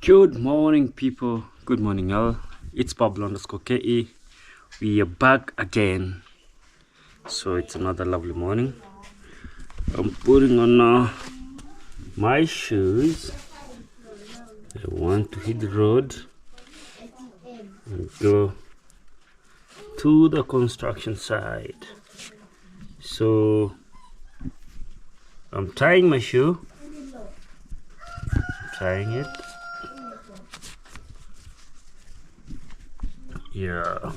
Good morning, people. Good morning, all. It's Pablo_KE. We are back again. So it's another lovely morning. I'm putting on my shoes. I want to hit the road and go to the construction site. So I'm tying my shoe. Tying it. Yeah.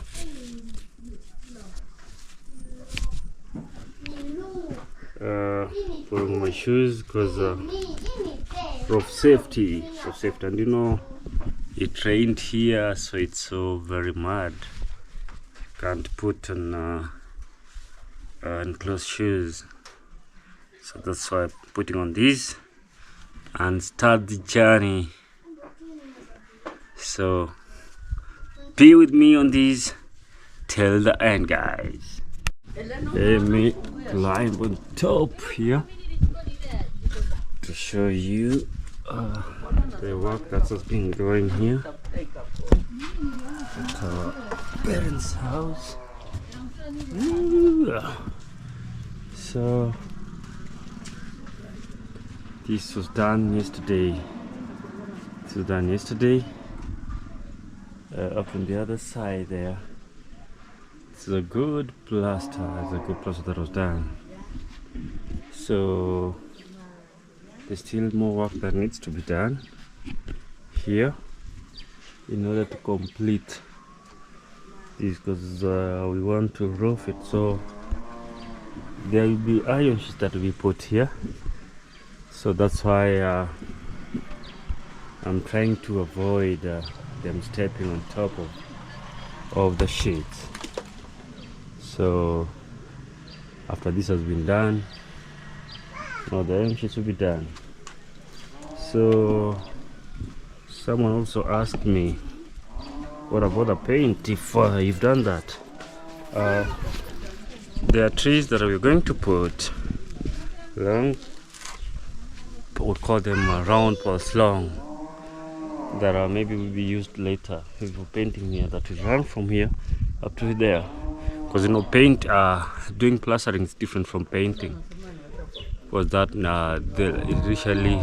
Putting my shoes because for safety, and you know it rained here, so it's so very mud. Can't put on enclosed shoes, so that's why I'm putting on these and start the journey. So be with me on this till the end, guys. Let me climb on top here to show you the work that's been going here at our parents' house. So this was done yesterday. Up on the other side there. It's a good plaster. That was done. So there's still more work that needs to be done here in order to complete this, because we want to roof it. So there will be iron sheets that will be put here. So that's why I'm trying to avoid them stepping on top of the sheets. So after this has been done, now the iron sheets will be done. So someone also asked me, what about the paint if you've done that? There are trees that we're going to put long, we call them round poles long, that maybe will be used later maybe for painting here, that will run from here up to there. Because you know, paint, doing plastering is different from painting, because that it usually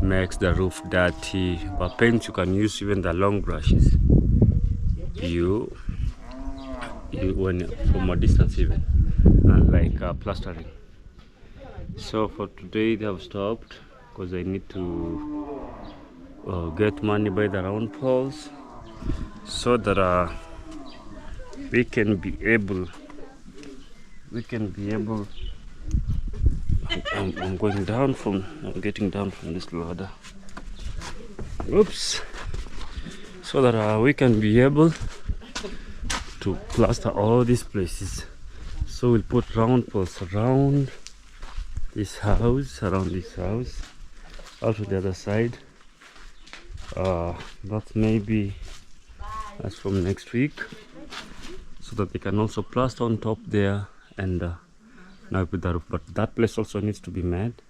makes the roof dirty. But paint, you can use even the long brushes you when from a distance even, like plastering. So for today they have stopped because I need to get money by the round poles, so that we can be able I'm getting down from this ladder. Oops. So that we can be able to plaster all these places. So we'll put round poles around this house, also the other side. That maybe that's from next week, so that they can also plaster on top there and now with the roof. But that place also needs to be made.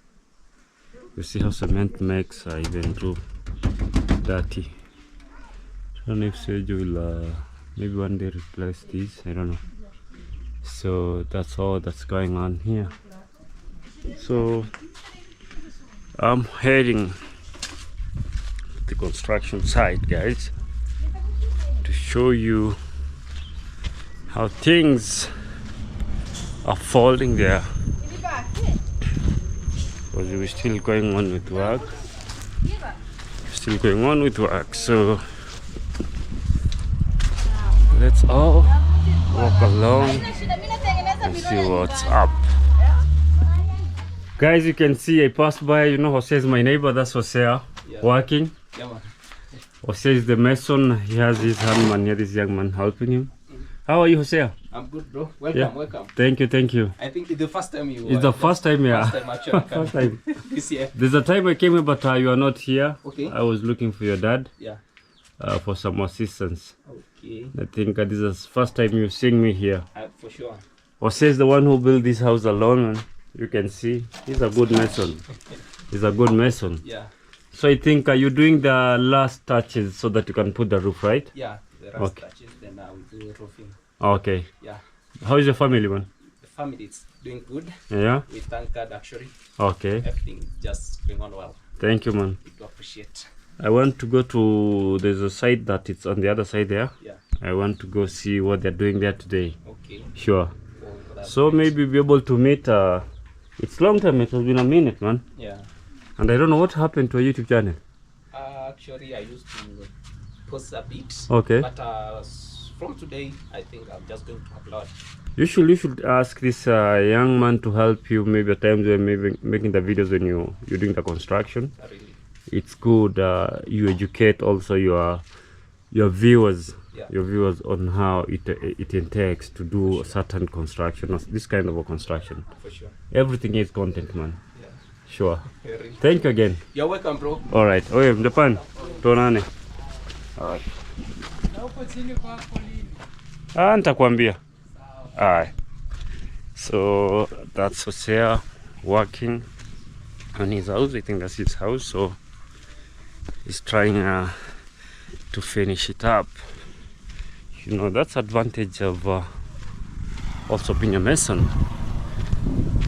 You see how cement makes even roof dirty. I don't know if Sergio will maybe one day replace these, I don't know. So that's all that's going on here. So I'm heading to the construction site, guys, to show you how things are falling there, because we're still going on with work. So let's all walk along and see what's up. Guys, you can see I passed by, you know, Jose is my neighbor. That's Jose working. Jose is the mason. He has his handman here, this young man helping him. How are you, Jose? I'm good, bro. Welcome. Thank you. I think it's the first time you. It's the first time, yeah. First time this year. There's a time I came here, but you are not here. Okay. I was looking for your dad. Yeah. For some assistance. Okay. I think this is the first time you've seen me here. For sure. Jose is the one who built this house alone, man. You can see he's a good mason. Yeah. So I think you're doing the last touches so that you can put the roof, right? Yeah, the rust touches, then we do roofing. Okay. Yeah. How is your family, man? The family is doing good. Yeah. We thank God actually. Okay. Everything just going on well. Thank you, man. We do appreciate. I want to go to, there's a site that it's on the other side there. Yeah. I want to go see what they're doing there today. Okay. Sure. Oh, so great. maybe be able to meet, it's long time, it has been a minute, man. Yeah. And I don't know what happened to a YouTube channel. Actually, I used to post a bit. Okay. But from today, I think I'm just going to upload. You should ask this young man to help you maybe at times when maybe making the videos when you're doing the construction. Really? It's good you educate also your viewers, yeah. your viewers on how it takes to do a certain construction, this kind of a construction. For sure. Everything is content, man. Yeah. Sure. Really. Thank you again. You're welcome, bro. All right. Okay, Japan. Tuonane. All right. Nitakwambia. Alright. So that's Hosea working on his house. I think that's his house. So he's trying to finish it up. You know, that's advantage of also being a mason.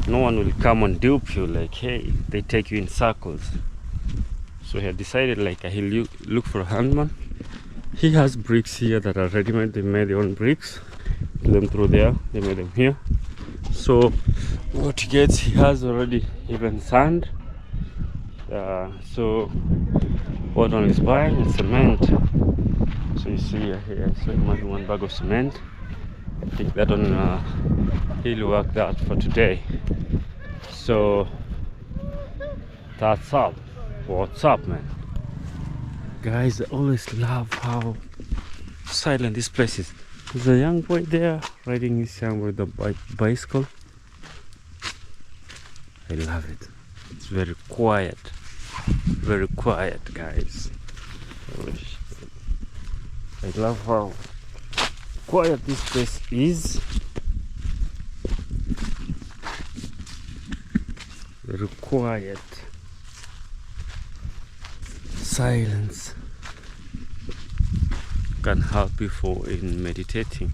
No one will come and dupe you like, hey, they take you in circles. So he had decided like he'll look for a handman. He has bricks here that are ready-made. They made their own bricks. Put them through there. They made them here. So what he gets, he has already even sand. So what one is buying is cement. So you see here, so imagine 1 bag of cement. I think that one he'll work that for today. So that's up. What's up, man? Guys, I always love how silent this place is. There's a young boy there riding his young with a bicycle. I love it. It's very quiet. Very quiet, guys. I love how quiet this place is. Very quiet. Silence can help people in meditating.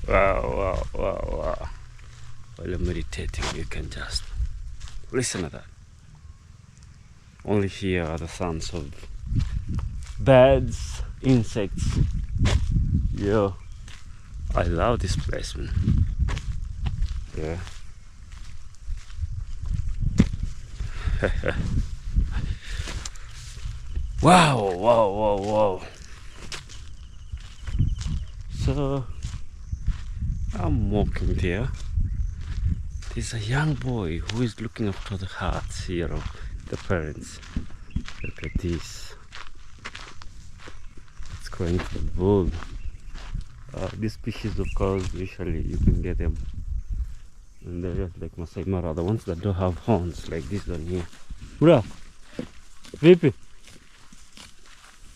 Wow. While you're meditating, you can just listen to that. Only hear are the sounds of birds, insects. Yo, I love this place, man. Yeah. Wow. So I'm walking there. There's a young boy who is looking after the hearts here of the parents. Look at this. It's going to the bull. These species of cows, usually you can get them, and they're just like Masai Mara, the ones that don't have horns like this one here. Bro, vipi?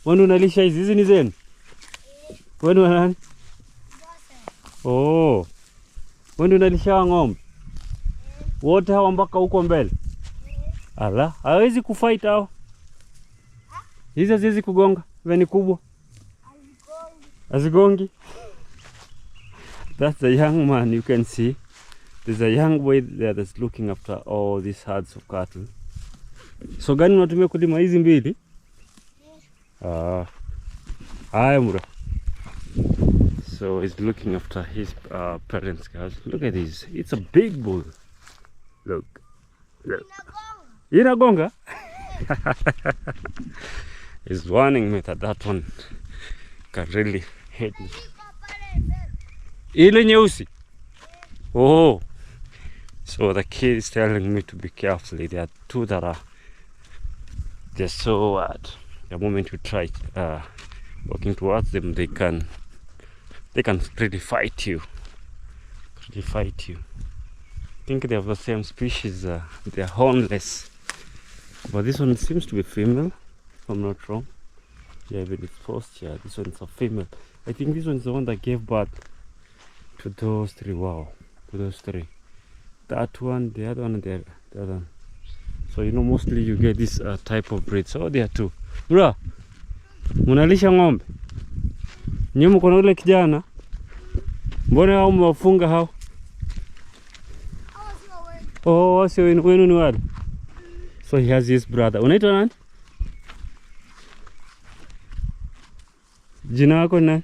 Wanu unalisha hizi ni zenu? Wanu nani? Oh. Wanu unalisha ng'ombe? Wote hawa mpaka huko mbele? Ala, hawezi kufight hao. Hizi haziwezi kugonga, veni kubwa. Azigongi. That's the young man you can see. There's a young boy there that's looking after all these herds of cattle. So gani unatumia kulima hizi mbili? Haya mura. So he's looking after his parents, guys. Look at this. It's a big bull. Look. Inagonga? He's warning me that one can really hit me. Ile nyeusi? Oh. So the kid is telling me to be careful. There are two that are just so hard. The moment you try walking towards them, they can really fight you. I think they have the same species. They are hornless, but this one seems to be female, if I'm not wrong. Yeah, even it's posture. This one's a female. I think this one's the one that gave birth to those three. Wow, to those three. That one, the other one, and the other one. So you know, mostly you get this type of breed. So there are two. Bro, munalisha ng'ombe? Nyinyi mko na ule kijana? Mbona hao mwafunga hao? Oh, wasi wenu ni wale? So he has his brother. Unaitwa nani? Jina lako nani?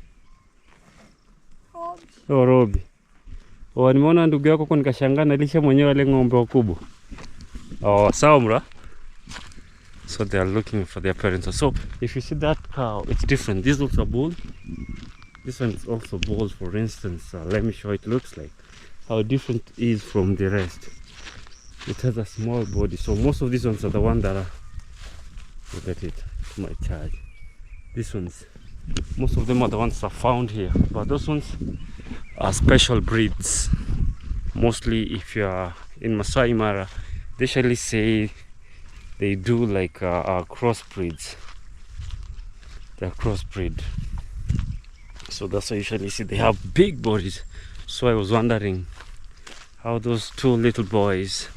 Oh, Robi. Oh, nimeona ndugu yako kwa nikashangaa nalisha mwenyewe wale ng'ombe wakubwa. Oh, sawa mra. So they are looking for their parents. So if you see that cow, it's different. This looks a bull. This one is also bull, for instance. Let me show it looks like. How different it is from the rest. It has a small body. So most of these ones are the ones that are... Look at it. To my charge. These ones. Most of them are the ones that are found here. But those ones are special breeds. Mostly if you are in Masai Mara, they usually say they do like crossbreeds. They're crossbreed. So that's why you usually see they have big bodies. So I was wondering how those two little boys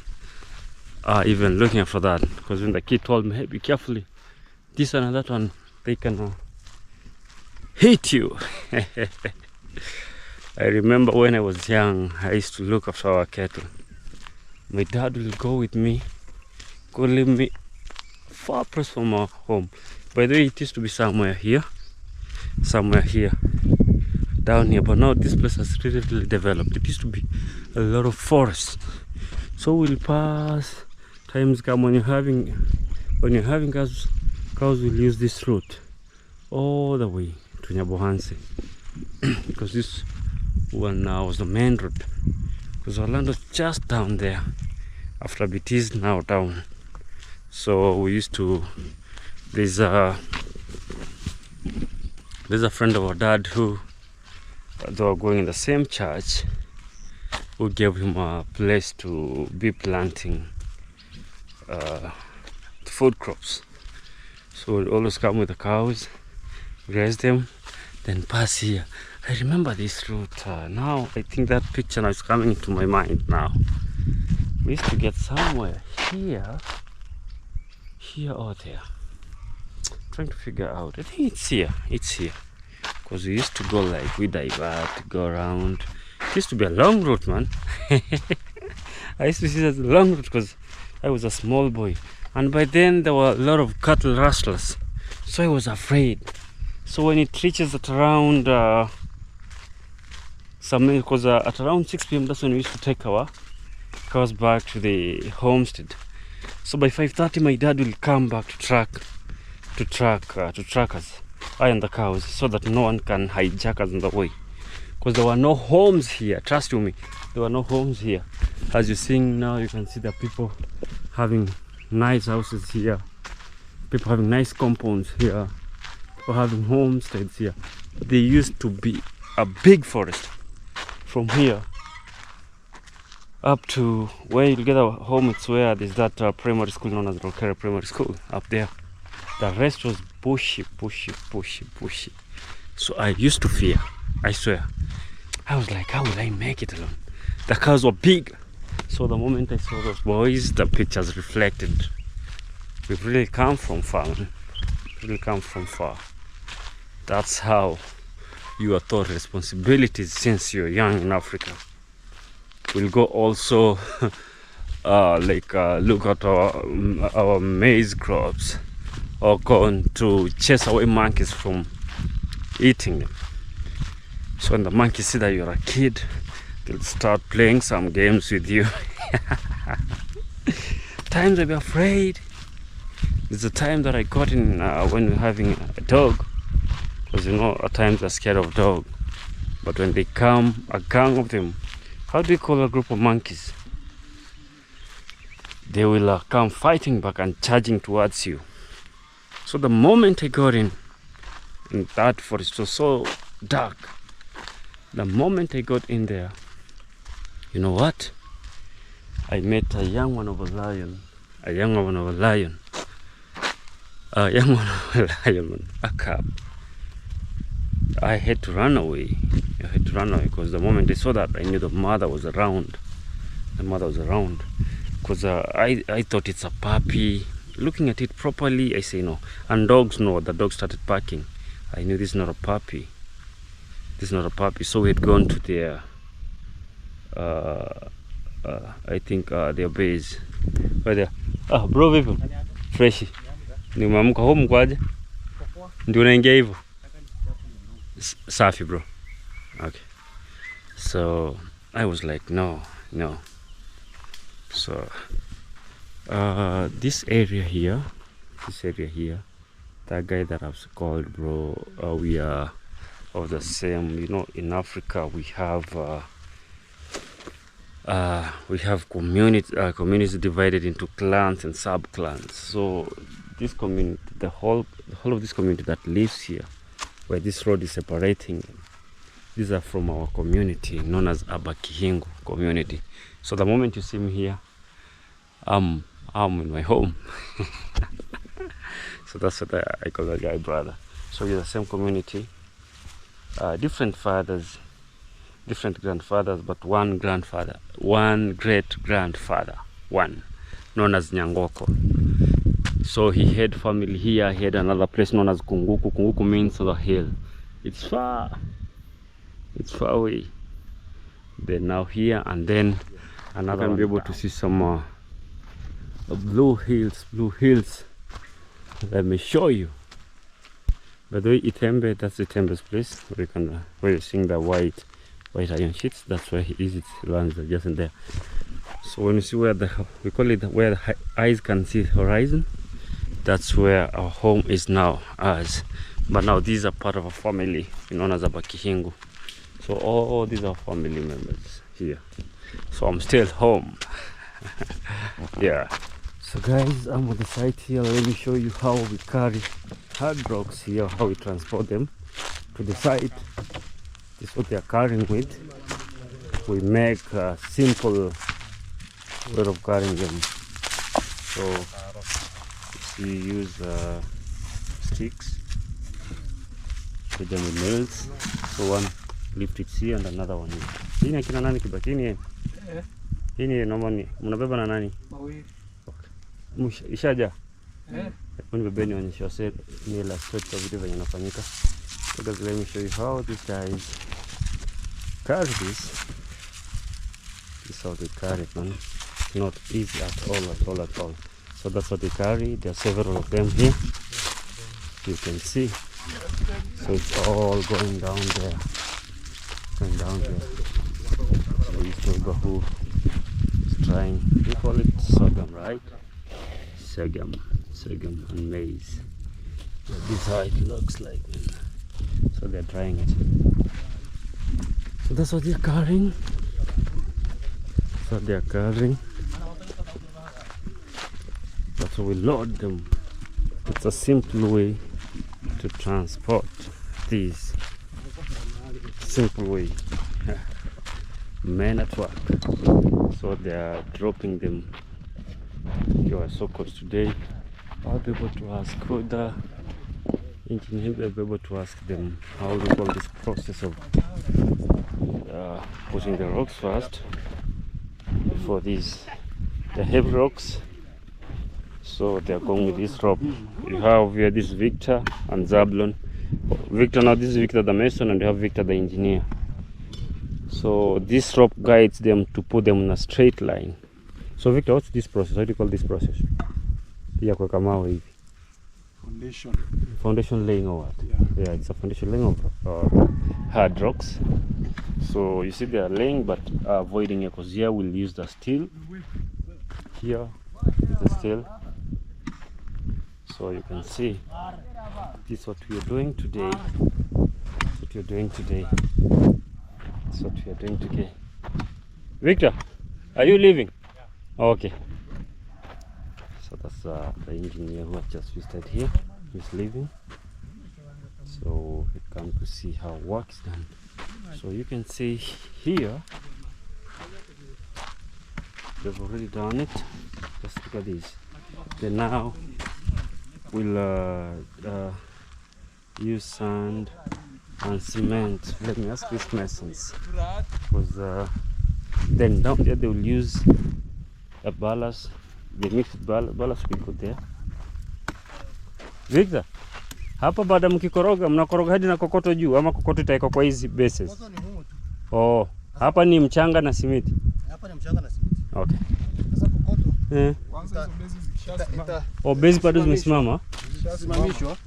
are even looking for that. Because when the kid told me, hey, be careful, this one and that one, they can hit you. I remember when I was young, I used to look after our cattle. My dad will go with me, go leave me far pressed from our home. By the way, it used to be somewhere here, down here. But now this place has really developed. It used to be a lot of forest. So we'll pass. Times come when you're having cows will use this route all the way to Nyabohansi. Because this one now was the main road. Because Orlando's just down there. After BT is now down. So we used to... There's a friend of our dad who they were going in the same church, who gave him a place to be planting food crops. So we'd always come with the cows, graze them, then pass here. I remember this route. Now I think that picture now is coming to my mind now. We used to get somewhere here or there. Trying to figure out. I think it's here. Because we used to go like, we divert, go around. It used to be a long route, man. I used to see that as a long route because I was a small boy. And by then there were a lot of cattle rustlers. So I was afraid. So when it reaches at around at around 6 p.m. that's when we used to take our cows back to the homestead. So by 5:30 my dad will come back to track us, I and the cows, so that no one can hijack us on the way. Because there were no homes here, trust you me, there were no homes here. As you're seeing now, you can see the people having nice houses here, people having nice compounds here, people having homesteads here. There used to be a big forest from here up to where you get a home. It's where there's that primary school known as Rokera Primary School up there. The rest was bushy. So I used to fear, I swear. I was like, how will I make it alone? The cows were big. So the moment I saw those boys, the pictures reflected. We've really come from far, man. Really come from far. That's how you are taught responsibilities since you're young in Africa. We'll go also look at our maize crops, or go to chase away monkeys from eating them. So when the monkeys see that you're a kid, they'll start playing some games with you. Times I'll be afraid. There's a time that I got in when we were having a dog. Because you know, at times they're scared of dog. But when they come, a gang of them, how do you call a group of monkeys? They will come fighting back and charging towards you. So the moment I got in that forest, it was so dark. The moment I got in there, you know what? I met a young one of a lion. A cub. I had to run away. because the moment I saw that, I knew the mother was around. because I thought it's a puppy. Looking at it properly, I say no. And dogs, no, the dog started barking. I knew this is not a puppy. This is not a puppy. So we had gone to their I think their base. Right there. Ah, bro, vipi? Fresh. Nimeamka home kwaje? Ndio unaingia hivyo? Safi, bro. Okay. So I was like, no. So this area here, that guy that I've called, bro, we are of the same. You know, in Africa we have communities divided into clans and sub-clans. So this community, the whole of this community that lives here, where this road is separating them, these are from our community known as Abakihingu community. So the moment you see me here, I'm in my home. So that's what I call that guy brother. So we're the same community, different fathers, different grandfathers, but one great grandfather, known as Nyangoko. So he had family here. He had another place known as Kunguku. Kunguku means the hill. It's far away. They're now here, and then another. You can be able to see some blue hills. Let me show you. By the way, Itembe, that's Itembe's place. Where you're seeing the white iron sheets. That's where he is. It runs just in there. So when you see where we call it where the eyes can see the horizon, that's where our home is now. But now these are part of a family known as Abakihingu. So all these are family members here. So I'm still home. Yeah. So guys, I'm on the site here. Let me show you how we carry hard rocks here, how we transport them to the site. This is what they are carrying with. We make a simple way of carrying them. So we use sticks, with them with nails. So one lift it here and another one here. Hii ni akina nani kibaki? Hii ni nomani. Mnabeba na nani? Mawili. Okay. Ishaja? Nibebe nionyeshe wase ni illustrate kwa video venye inafanyika. So guys, let me show you how these guys carry this. This is how they carry it, man. Not easy at all. So that's what they carry. There are several of them here. You can see. So it's all going down there. So this neighbor who is trying, we call it sorghum, right? Sorghum and maize. So this is how it looks like. So they're drying it. So that's what they're carrying. That's how we load them. It's a simple way to transport these. Simple way. Men at work. So they are dropping them. You are so close today. I'll be able to ask who the engineer will be able to ask them how we call this process of putting the rocks first for these the heavy rocks. So they are going with this rope. You have here this Victor and Zablon. Victor, now this is Victor the mason, and you have Victor the engineer. So this rope guides them to put them in a straight line. So Victor, what's this process? How do you call this process? Foundation laying or what? Yeah, it's a foundation laying of hard rocks. So you see they are laying, but avoiding it, because here we'll use the steel. Here is the steel. So you can see this is what we are doing today. Victor, are you leaving? Yeah. Oh, okay. So that's the engineer who has just visited here. He's leaving. So we come to see how work is done. So you can see here they've already done it. Just look at this. Then now we'll use sand and cement. Let me ask these masons, because then down there they will use ballast. They mix with ballast will go there. Victor, hapa baada mkikoroga mnakoroga hadi na kokoto juu ama kokoto itaika kwa hizi bases? Kokoto ni humu tu. Oh, hapa ni mchanga na simiti. Hapa ni mchanga na simiti. Okay. Sasa kokoto Kwanza hizo bezi zikishasimama. Oh, base bado zimesimama. Simamishwa.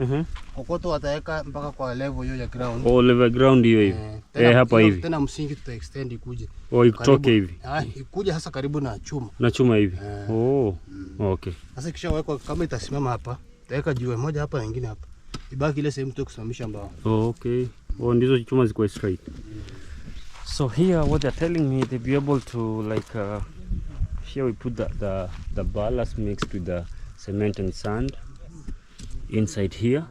Kokoto wataweka mpaka kwa level hiyo ya ground. Oh, level ground hiyo hivi. Hapa hivi. Tena msingi tuta extend ikuje. Oh, ikutoke hivi. Ikuje hasa karibu na chuma. Na chuma hivi. Oh. Okay. Sasa ikishawekwa kama itasimama hapa, tutaweka jiwe moja hapa na nyingine hapa. Ibaki ile sehemu tu kusimamisha mbao. Oh, okay. Oh, ndizo chuma ziko straight. So here what they're telling me, they'll be able to like here we put the ballast mixed with the cement and sand inside here.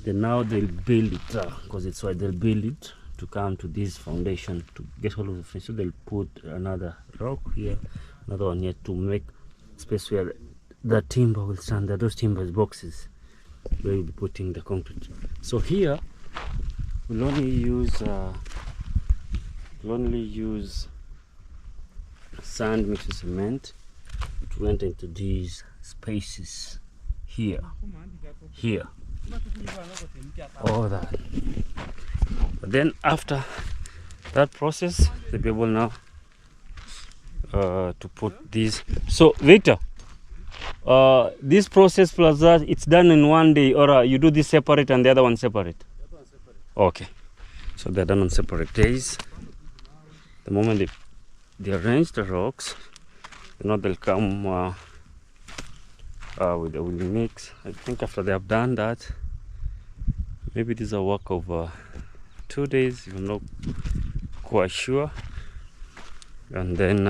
Then now they'll build it because it's why they'll build it to come to this foundation to get hold of the fence. So they'll put another rock here, another one here to make space where the timber will stand. There are those timbers boxes where you'll be putting the concrete. So here we'll only use sand mixed with cement to enter into these spaces here, all that. But then after that process, they'll be able now to put these. So Victor, this process plus that, it's done in one day, or you do this separate and the other one separate? Okay, so they're done on separate days. The moment they arrange the rocks, you know, they'll come with the mix. I think after they have done that, maybe this is a work of 2 days, I'm not quite sure. And then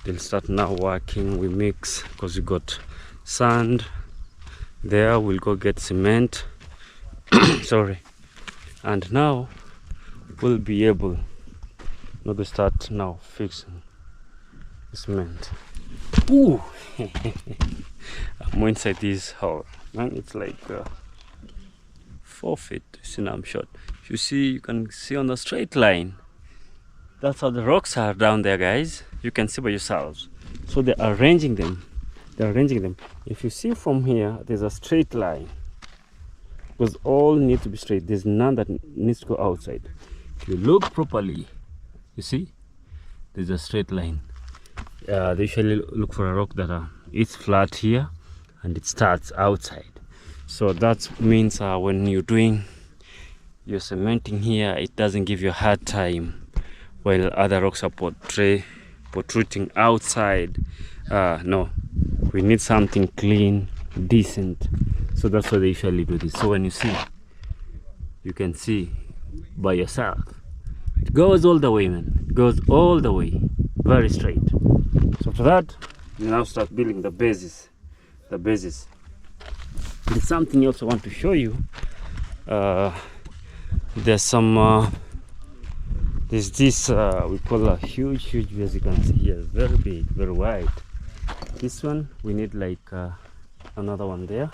they'll start now working. We mix because we got sand there, we'll go get cement. Sorry. And now we'll be able to start now fixing the cement. Ooh! I'm inside this hole. Man, it's like 4 feet. See, now I'm short. You see, you can see on the straight line. That's how the rocks are down there, guys. You can see by yourselves. So they're arranging them. If you see from here, there's a straight line. Because all need to be straight. There's none that needs to go outside. If you look properly, you see, there's a straight line. They usually look for a rock that it's flat here and it starts outside. So that means when you're doing your cementing here, it doesn't give you a hard time while other rocks are protruding outside. No, we need something clean, decent. So that's why they usually do this. So when you see, you can see by yourself. It goes all the way, man. It goes all the way, very straight. So after that, you now start building the bases. There's something else I want to show you. There's this we call a huge as you can see here, very big, very wide. This one we need like another one there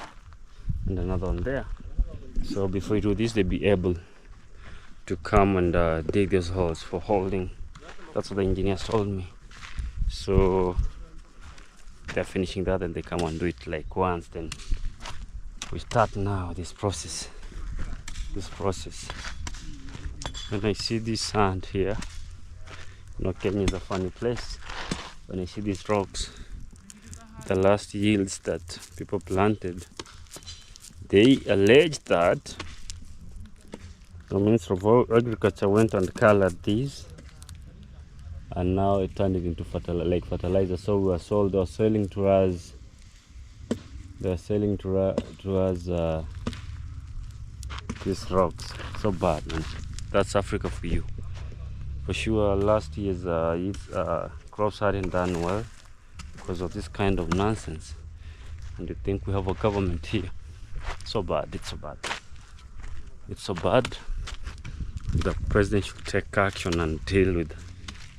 and another one there. So before you do this, they'll be able to come and dig those holes for holding. That's what the engineers told me. So they're finishing that and they come and do it like once. Then we start now this process. When I see this sand here, you know, Kenya is a funny place. When I see these rocks, the last yields that people planted, they allege that the Minister of Agriculture went and colored these, and now it turned it into fertilizer. So we were sold. They were selling to us. These rocks. So bad, man. That's Africa for you. For sure, last year's crops hadn't done well because of this kind of nonsense. And you think we have a government here? So bad. It's so bad. It's so bad. The president should take action and deal with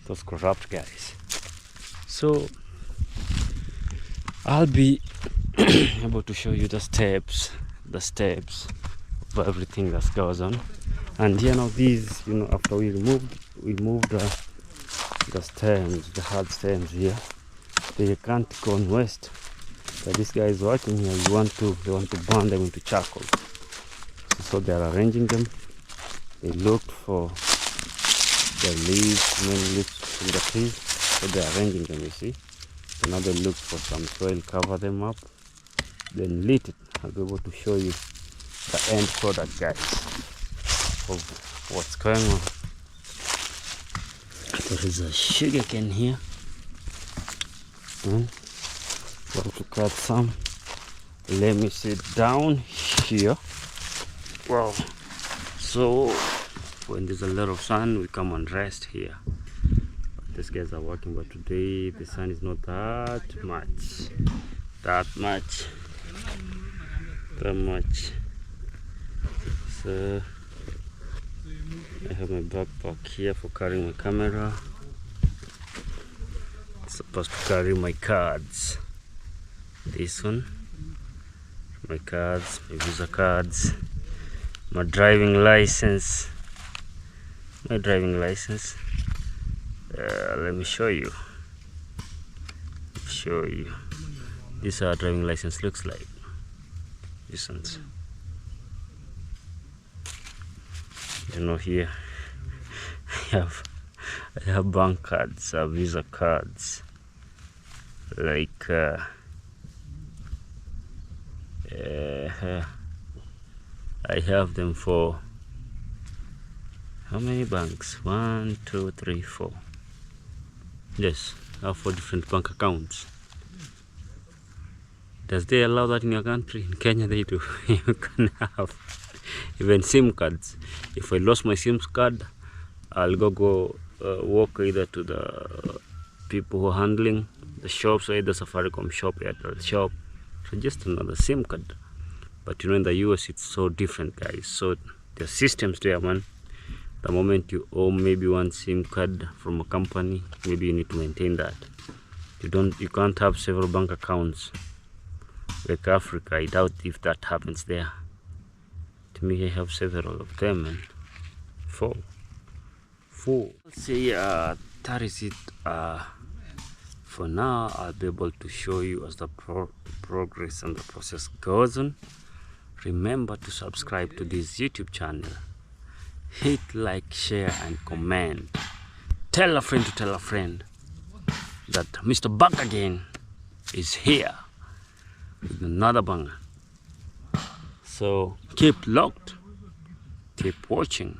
those corrupt guys. So I'll be able to show you the steps of everything that goes on. And these, after we removed the stems, the hard stems here, they can't go on west. So this guy is working here. They want to burn them into charcoal. So they are arranging them. They looked for the leaves, main leaves from the trees. So they are arranging them, you see. So now they look for some soil, cover them up, then lit it. I'll be able to show you the end product, guys, of what's going on. There is a sugar cane here. Going to cut some. Let me sit down here. Well, so when there's a lot of sun, we come and rest here. These guys are working, but today the sun is not that much. So I have my backpack here for carrying my camera. It's supposed to carry my cards. This one, my cards, my visa cards, my driving license. Let me show you. This is how a driving license looks like. This one's. You know, here I have bank cards, visa cards, like I have them for how many banks? 1, 2, 3, 4. Yes, I have 4 different bank accounts. Does they allow that in your country? In Kenya they do. You can have even SIM cards. If I lost my SIM card, I'll go walk either to the people who are handling the shops, or either Safaricom shop, Airtel shop. So just another SIM card. But you know, in the US it's so different, guys. So the systems there, man. The moment you own maybe one SIM card from a company, maybe you need to maintain that. You can't have several bank accounts like Africa. I doubt if that happens there. To me, I have several of them, and 4. Let's say that is it. For now, I'll be able to show you as the progress and the process goes on. Remember to subscribe to this YouTube channel. Hit like, share, and comment. Tell a friend to tell a friend that Mr. Back Again is here with another banger. So keep locked, keep watching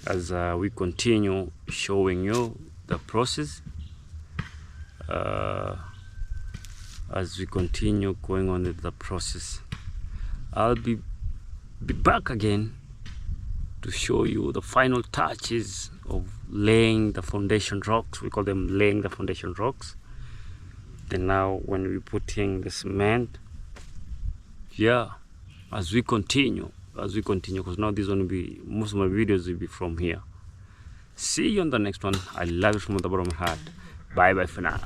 as we continue showing you the process, as we continue going on with the process. I'll be back again to show you the final touches of laying the foundation rocks. We call them laying the foundation rocks. Then now when we put in the cement, yeah, as we continue, because now this one will be, most of my videos will be from here. See you on the next one. I love you from the bottom of my heart. Bye bye for now.